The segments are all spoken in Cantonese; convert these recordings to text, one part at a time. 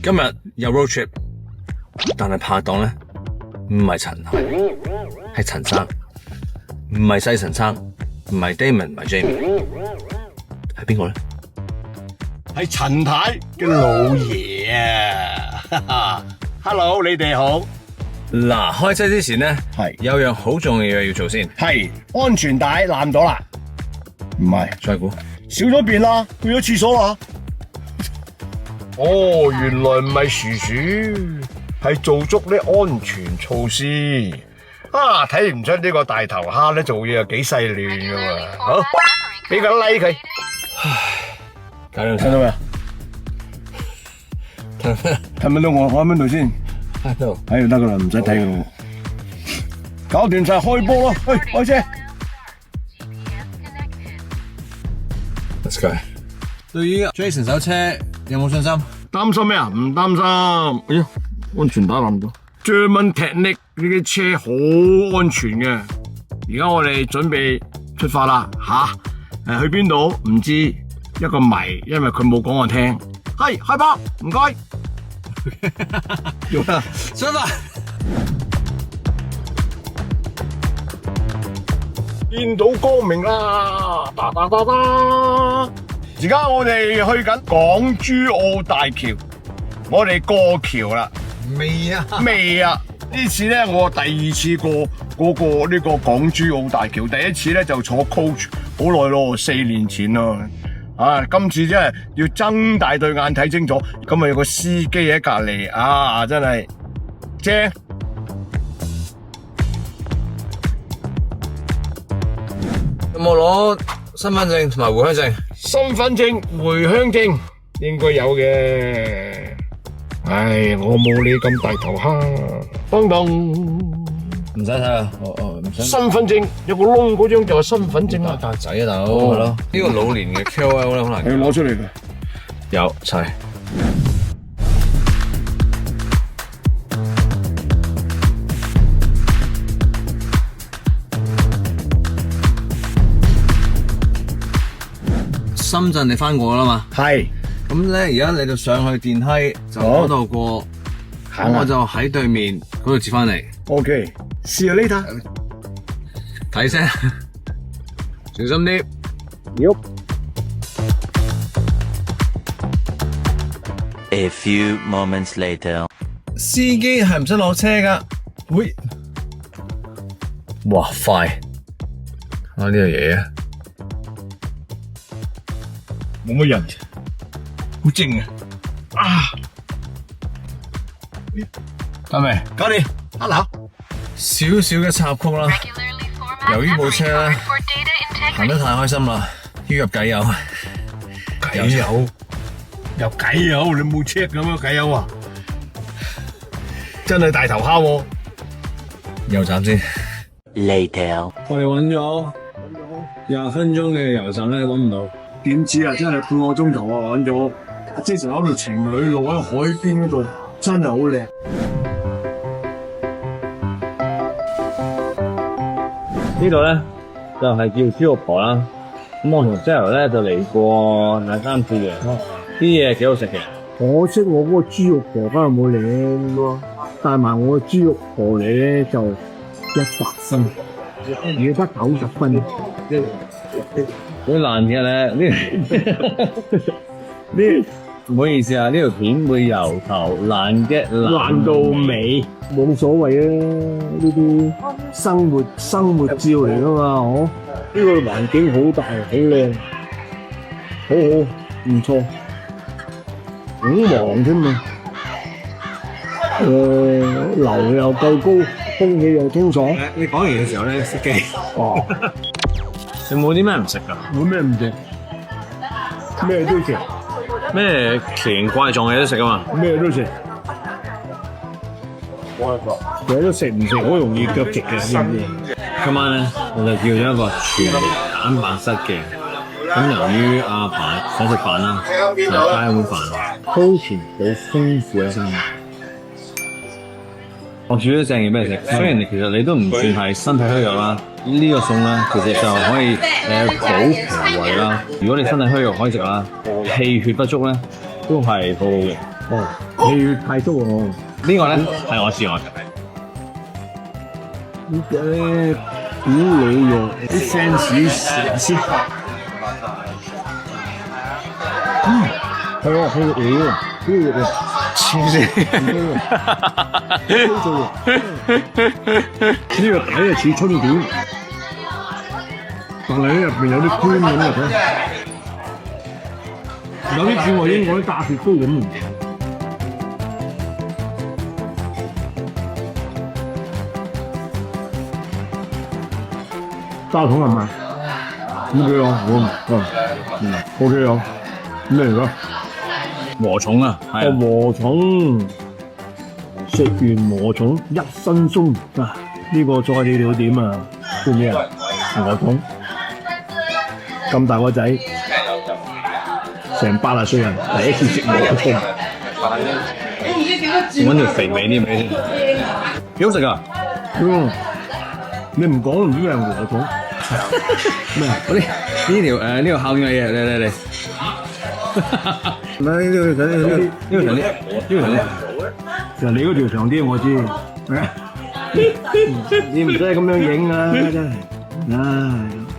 今日有 road trip，但係拍檔咧唔係陳海，係陳生，唔係西陳生，唔係 Damon， 唔係 Jamie， 係邊個咧？係陳太嘅老爺啊 ！Hello， 你哋好。嗱，開車之前咧，係有樣好重要嘅嘢要做先。係安全帶爛咗啦，唔係再估，少咗便啦，去咗廁所啦。哦，原來唔係薯薯，係做足啲安全措施。啊，睇唔出呢個大頭蝦咧做嘢又幾細亂噶嘛。好，俾個 like 佢。搞掂睇到未啊？睇唔睇到我喺邊度先？喺度。睇就得噶啦，唔使睇噶啦。搞掂晒，開波咯！去開車。Let's go。對於 Jason 手車有冇信心？擔心咩啊？唔擔心。哎呀，安全帶爛咗。German Technic 呢啲車好安全嘅。而家我哋準備出發啦，去邊度唔知，一個謎，因為佢冇講我聽。係開波，唔該。用啦，出發。見到光明啦！噠噠噠噠。而家我哋去緊港珠澳大橋，我哋過橋啦。未啊？未啊！呢次咧我第二次過嗰個呢個港珠澳大橋，第一次咧就坐 coach， 好耐咯，4年前咯。今次真係要睜大對眼睇清楚，咁啊有個司機喺隔籬，真係正。有冇攞身份證同埋回鄉證？身份證、回鄉證應該有嘅。唉，我冇你咁大頭蝦。當當，唔使睇啦，唔使。身份證有個窿嗰張就係身份證啦。格仔啊，大佬，係咯。呢個老年嘅 KOL 咧，好難。你攞出嚟㗎？有齊。深圳你翻過啦嘛？係。咁咧，而家你就上去電梯，就嗰度過，我就喺對面嗰度接翻嚟。OK，see you later。睇聲，小心啲。A few moments later， 司機係唔使落車噶。喂，哇快！呢個嘢啊，冇乜人。好靜啊！得未？搞掂。Hello。少少嘅插曲啦。由於部車咧行得太開心啦，要入計油。計油？又計油？你冇 check 咁樣計油啊？真係大頭蝦喎！油站先。Later， 我哋揾咗20分鐘嘅油站咧，揾唔到。點知啊？真係半個鐘頭啊！揾咗。即係喺度情侶路喺海邊嗰度，真係好靚。呢度咧就係叫豬肉婆啦。咁我同 Sarah 咧就嚟過2-3次嘅，啲嘢幾好食嘅。可惜我嗰個豬肉婆梗係冇領喎，帶埋我個豬肉婆嚟咧就100分，而家得90分。好難嘅咧，呢唔好意思啊，呢條片會由頭爛嘅爛到尾，冇所謂啊！呢啲生活照嚟噶嘛，嗬？呢個環境好大，好靚，好唔錯，好忙添嘛。樓又夠高，空氣又清爽。你講完嘅時候咧，熄機。哦，你冇啲咩唔食噶？冇咩唔食，咩都食。咩奇形怪狀嘅都食啊嘛，咩都食，有得食唔食好容易腳直嘅，知唔知？今晚咧我就叫咗一個全蛋白質嘅，咁由於阿爸想食飯啦，就加一碗飯，鋪前好豐富嘅餐。我煮咗正嘢俾你食，雖然其實你都唔算係身體虛弱啦，呢個餸咧其實就可以補脾胃啦。如果你身體虛弱可以食啦，氣血不足咧都係好好嘅。哦，你要太足喎。呢個咧係我試過嘅。呢個咧古老肉啲 fans 食先。係喎，係喎，古老肉。黐線。呢個底係似春卷，但係咧入邊有啲圈咁嘅睇。有啲似我英國啲炸雪糕咁。炸筒係咪？OK 啊，好，OK 啊，咩嚟㗎？禾蟲啊，係啊，禾蟲，食完禾蟲一身鬆啊！呢個菜你料點啊？叫咩啊？禾蟲咁大個仔，成80歲人第一次食禾蟲，揾條肥味啲味先，幾好食啊！你唔講唔知係禾蟲咩？嗰啲呢條烤嘅嘢，嚟。唔係呢個長啲，就你嗰條長啲我知。你唔使咁樣影啊，真係。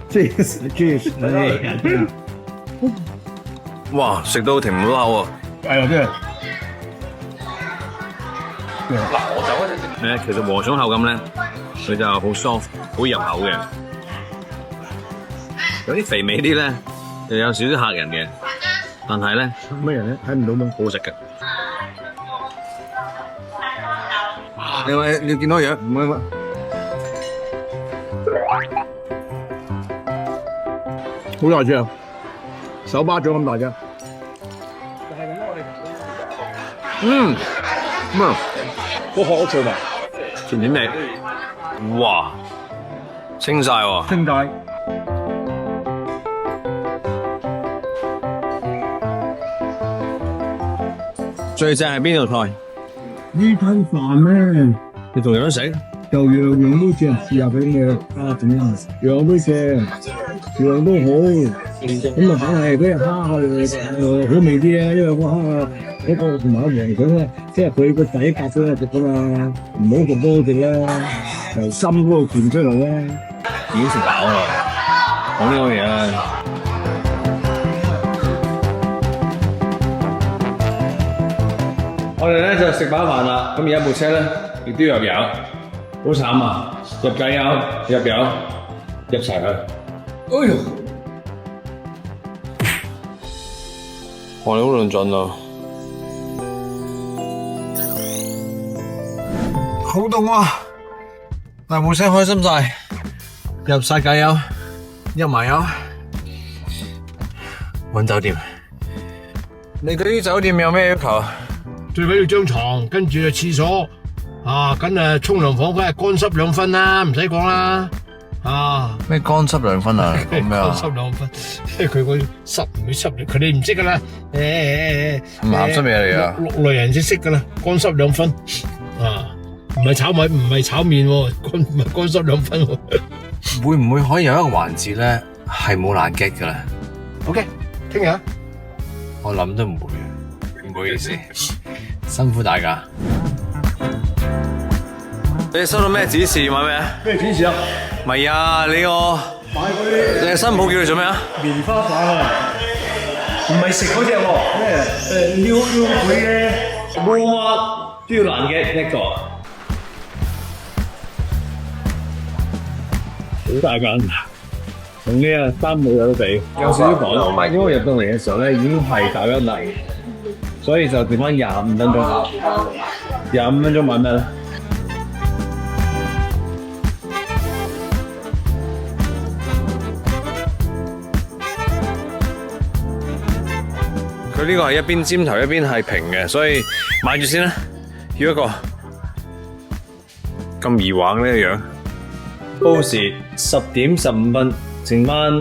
Cheers，哇！食到停唔到口喎。係啊，真係。其實禾蟲口感咧，佢就好 soft， 好入口嘅。有啲肥味啲咧，又有少少嚇人嘅，但係咧咩人咧？睇唔到咩？好食嘅。你見到樣唔會乜？好大隻啊！手巴掌咁大隻。個殼好脆嘛？甜甜味，哇！清晒喎。清大。最正係邊道菜？呢餐飯咧，你仲有得食？就樣樣都正，試下俾你啊！點啊？樣都正，樣都好。咁啊，梗係嗰隻蝦好味啲啊，因為個蝦啊，嗰個同埋黃腸咧，即係佢個底夾咗嚟食噶嘛，唔好咁多食啦，由心嗰度傳出嚟咧。已經食飽啦，講呢個嘢啊！我哋咧就食飽飯啦，咁而家部車咧亦都要入油，好慘啊！入計油、入油、入齊佢。哎呦！哇！你好論盡啊！好凍啊！大部車開心晒，入晒計油，入埋油，揾酒店。你對啲酒店有咩要求？最緊要張床，跟住就廁所，咁啊沖涼房梗係乾濕兩分啦，唔使講啦，咩乾濕兩分啊？講咩啊？乾濕兩分，即係佢個濕唔會濕，佢哋唔識噶啦，唔鹹濕嘢嚟噶。六類人先識噶啦，乾濕兩分，唔係炒米，唔係炒麵喎，唔係乾濕兩分喎。會唔會可以有一個環節咧係冇爛 gag 嘅咧 OK， 聽日。我諗都唔會，唔好意思，辛苦大家。你收到咩指示買咩啊？咩指示啊？咪啊，你個買嗰啲你新抱叫你做咩啊？棉花棒啊，唔係食嗰隻喎，咩撩佢嘅冇啊，都要爛嘅一個。好大間，同呢個3冇有得比，有少少趕，因為入到嚟嘅時候咧已經係9:1啦，所以就剩翻25分鐘。25分鐘買咩咧？佢呢個係一邊尖頭一邊係平嘅，所以買住先啦。要一個咁易玩呢個樣。報時10點15分，剩翻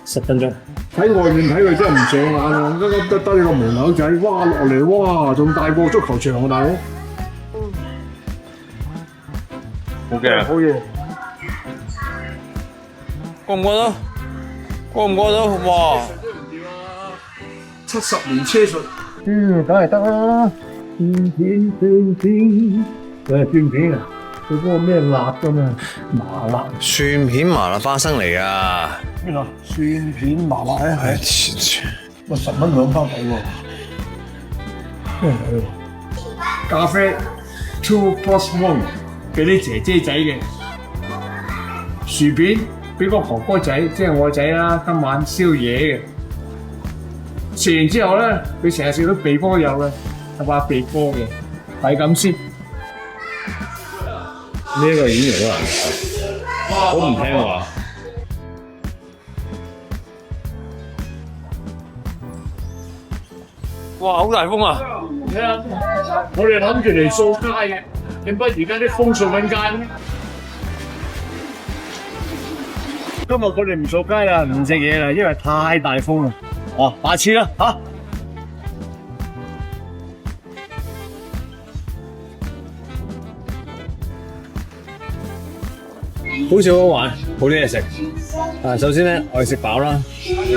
10分鐘。喺外面睇佢真係唔上眼啊！得你個門口仔，哇落嚟哇，仲大過足球場啊大佬！好嘅，好嘢！過唔過到？過唔過到？哇！ 70年車術，梗係得啦。蒜片，蒜片啊！佢嗰個咩辣㗎嘛？麻辣蒜片麻辣花生嚟噶。咩啊？蒜片麻辣咧係，喂10蚊2包抵喎。咩嚟喎？咖啡 2+1俾啲姐姐仔嘅，薯片俾個哥哥仔，即係我仔啦，今晚宵夜嘅。食完之後咧，佢成日食到鼻哥油嘅，係話鼻哥嘅，係咁先。呢個演員好難搞，好唔聽話。哇，好大風啊！睇下，我哋諗住嚟掃街嘅，點不而家啲風掃緊街咧？今日我哋唔掃街啦，唔食嘢啦，因為太大風啦。哦，下次啦嚇。好似好好玩，好啲嘢食。首先咧，我哋食飽啦，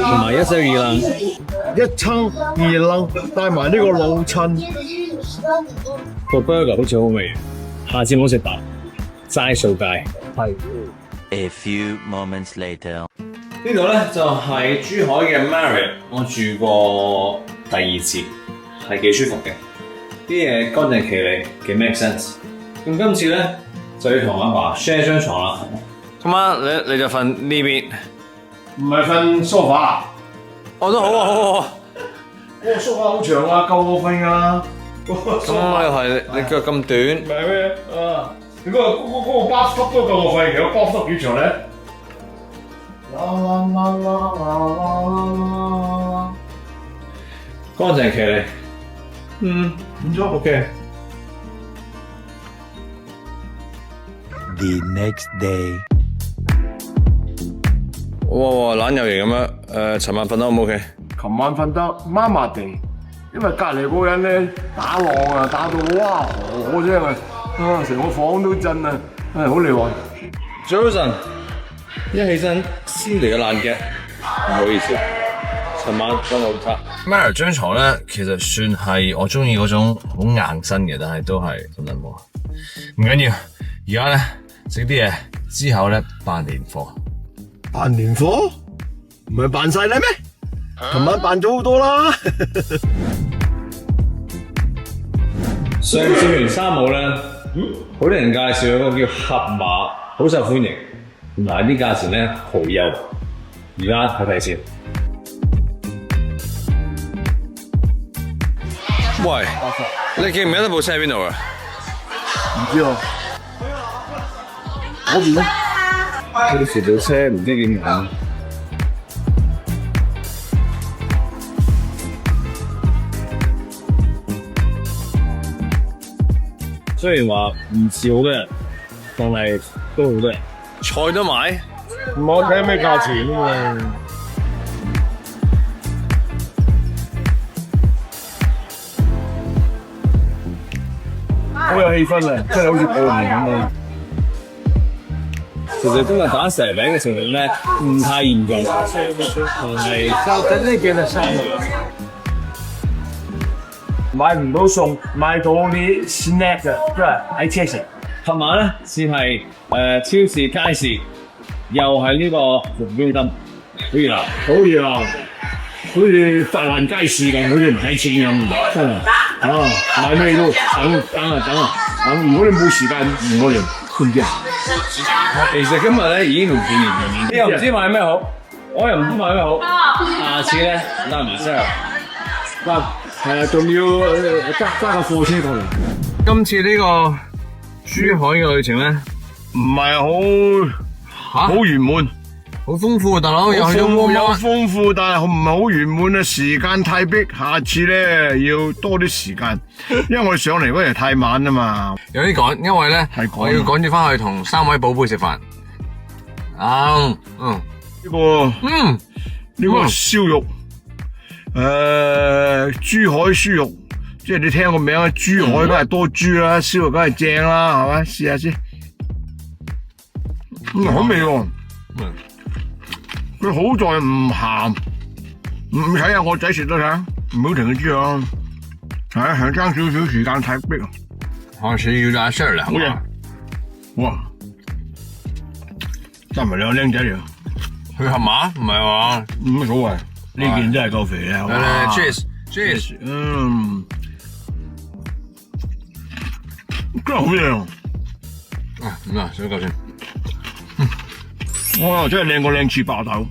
同埋一箱二冷。一撐二冷，帶埋呢個老襯。個 burger 好似好味，下次唔好食飽，齋掃街。係。 A few moments later. 呢度咧就係珠海嘅 Marriott， 我住過第2次，係幾舒服嘅，啲嘢乾淨企理，幾 make sense。咁今次咧就要同阿爸 share 張床啦。今晚你就瞓呢邊，唔係瞓 sofa 啊？我都好啊，好啊。嗰個 sofa 好長啊，夠我瞓啊。咁又係你腳咁短，唔係咩啊？你嗰個巴士都夠我瞓，其實巴士幾長咧？乾淨企理。唔錯 OK。 The next day. 哇，懶有型咁樣。尋晚瞓得好唔 OK？琴晚瞓得麻麻地，因為隔離嗰個人咧打浪啊，打到哇河聲啊，成個房都震啊，好厲害。早晨，一起身先嚟個爛嘅，唔好意思，尋晚真係好差。Marriott 張床咧，其實算係我中意嗰種好硬身嘅，但係都係真係冇。唔緊要，而家咧食啲嘢，之後咧辦年貨。辦年貨？唔係辦晒啦咩？琴晚辦咗好多啦。上次完三號咧，好多人介紹一個叫盒馬，好受歡迎。嗱，啲價錢咧好優，而家睇睇先。喂，你記唔記得部車喺邊度啊？唔知啊，嗰邊咧？呢時部車唔知點講。雖然話唔少嘅人，但係都好多人。菜都買，唔好睇咩價錢啊嘛。好有氣氛啊，真係好似過年咁啊！其實今日打蛇餅嘅情況咧唔太嚴重，係就等呢邊嘅生活，買唔到餸，買到啲 snack 嘅，即係喺車食。琴晚咧先係超市街市，又係呢個紅標燈，好熱鬧。好熱鬧，好似發爛街市咁，好似唔使錢咁，真係啊！買咩都等，如果你冇時間，唔好嚟，知唔知啊？其實今日咧已經同過年咁，你又唔知買咩好，我又唔知買咩好。下次咧帶埋 Sarah， 係啊，仲要揸個貨車過嚟。今次呢個珠海嘅旅程咧，唔係好圓滿，好豐富啊，大佬，又去咗有豐富，但係唔係好圓滿啊！時間太逼，下次咧要多啲時間，因為我哋上嚟嗰日太晚啊嘛。有啲趕，因為咧我要趕住翻去同3位寶貝食飯。呢個燒肉，珠海燒肉，即係你聽個名啊，珠海梗係多豬啦，燒肉梗係正啦，係嘛？試下先，好味喎！佢好在唔鹹，唔睇下我仔食得㗎，唔好停佢豬啊！係爭少少時間太逼啊！下次要帶 Sir 嚟好嘢，哇！真係兩個僆仔嚟，去盒馬唔係話？冇乜所謂。呢件真係夠肥啊！哇 Cheers，真係好靚。啊，咁啊，水夠先。哇！真係靚過靚次爆頭。